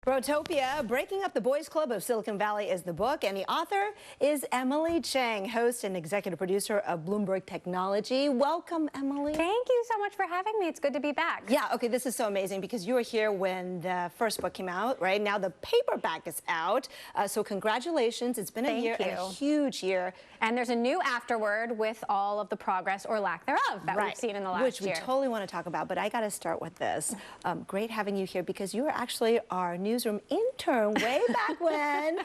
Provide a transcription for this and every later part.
Brotopia, Breaking Up the Boys Club of Silicon Valley is the book, and the author is Emily Chang, host and executive producer of Bloomberg Technology. Welcome, Emily. Thank you so much for having me. It's good to be back. Yeah, okay, this is so amazing because you were here when the first book came out, right? Now the paperback is out, so congratulations. It's been a year and a huge year. And there's a new afterword with all of the progress or lack thereof that we've seen in the last year. Which we totally want to talk about, but I got to start with this. Great having you here because you were actually our newsroom intern way back when.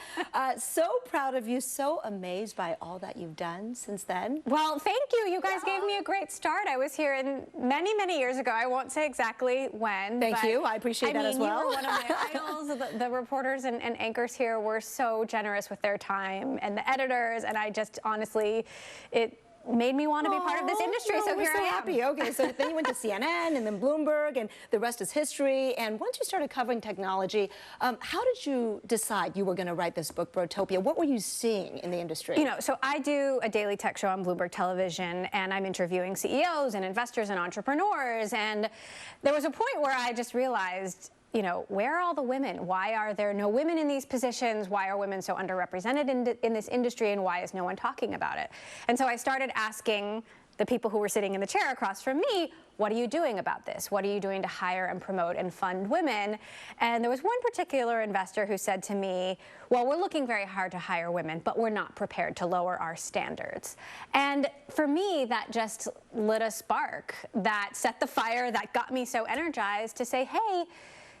So proud of you, so amazed by all that you've done since then. Well, thank you. You guys gave me a great start. I was here many, many years ago. I won't say exactly when. Thank you. I appreciate that as well. You were one of my idols. The reporters and anchors here were so generous with their time, and the editors, and I just honestly, it made me want to be part of this industry, so here I am. Happy. Okay, so then you went to CNN and then Bloomberg, and the rest is history. And once you started covering technology, how did you decide you were going to write this book, Brotopia? What were you seeing in the industry? You know, so I do a daily tech show on Bloomberg Television, and I'm interviewing CEOs and investors and entrepreneurs, and there was a point where I just realized, you know, where are all the women? Why are there no women in these positions? Why are women so underrepresented in this industry, and why is no one talking about it? And so I started asking the people who were sitting in the chair across from me, what are you doing about this? What are you doing to hire and promote and fund women? And there was one particular investor who said to me, well, we're looking very hard to hire women, but we're not prepared to lower our standards. And for me, that just lit a spark that set the fire that got me so energized to say, hey,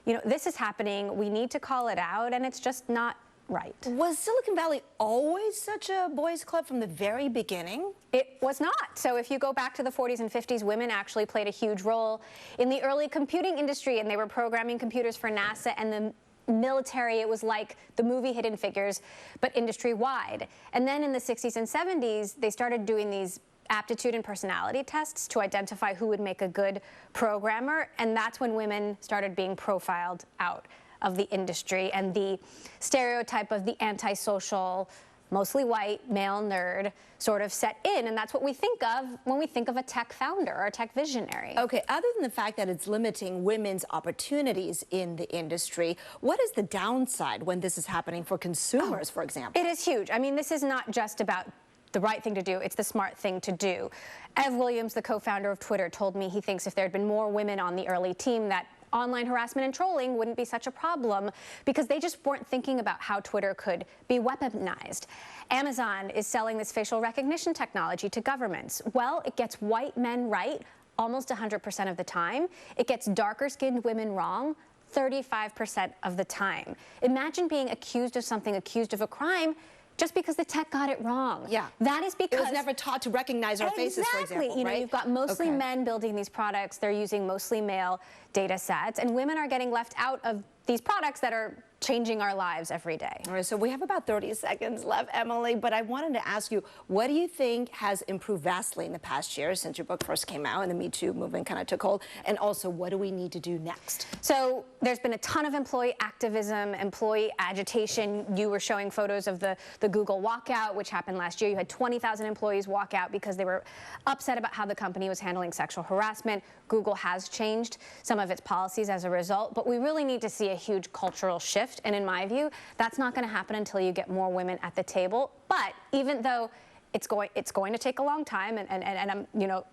you know, this is happening, we need to call it out, and it's just not right. Was Silicon Valley always such a boys' club from the very beginning? It was not. So if you go back to the 40s and 50s, women actually played a huge role in the early computing industry, and they were programming computers for NASA and the military. It was like the movie Hidden Figures, but industry-wide. And then in the 60s and 70s, they started doing these aptitude and personality tests to identify who would make a good programmer, and that's when women started being profiled out of the industry, and the stereotype of the antisocial, mostly white, male nerd sort of set in, and that's what we think of when we think of a tech founder or a tech visionary. Okay, other than the fact that it's limiting women's opportunities in the industry, what is the downside when this is happening for consumers, for example? It is huge. I mean, this is not just about the right thing to do, it's the smart thing to do. Ev Williams, the co-founder of Twitter, told me he thinks if there had been more women on the early team, that online harassment and trolling wouldn't be such a problem because they just weren't thinking about how Twitter could be weaponized. Amazon is selling this facial recognition technology to governments. Well, it gets white men right almost 100% of the time. It gets darker-skinned women wrong 35% of the time. Imagine being accused of something, accused of a crime, just because the tech got it wrong. Yeah. That is because it was never taught to recognize our faces, for example, you know, right? You've got mostly men building these products. They're using mostly male data sets, and women are getting left out of these products that are changing our lives every day. All right, so we have about 30 seconds left, Emily, but I wanted to ask you, what do you think has improved vastly in the past year since your book first came out and the Me Too movement kind of took hold? And also, what do we need to do next? So there's been a ton of employee activism, employee agitation. You were showing photos of the Google walkout, which happened last year. You had 20,000 employees walk out because they were upset about how the company was handling sexual harassment. Google has changed some of its policies as a result, but we really need to see a huge cultural shift. And in my view, that's not going to happen until you get more women at the table. But even though it's going to take a long time, and I'm, you know,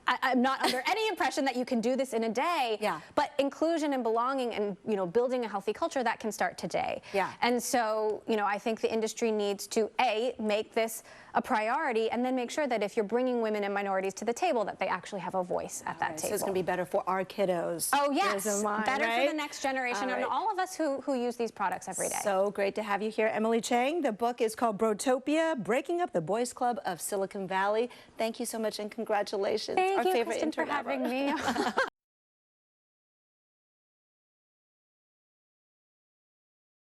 I'm not under any impression that you can do this in a day. Yeah. But inclusion and belonging and, you know, building a healthy culture, that can start today. Yeah. And so, you know, I think the industry needs to make this a priority, and then make sure that if you're bringing women and minorities to the table, that they actually have a voice at that table. So it's going to be better for our kiddos. Oh yes, better right? for the next generation and all of us who use these products every day. So great to have you here, Emily Chang. The book is called Brotopia, Breaking Up the Boys Club of Silicon Valley. Thank you so much and congratulations. Thank our you, favorite Kristen, for having me.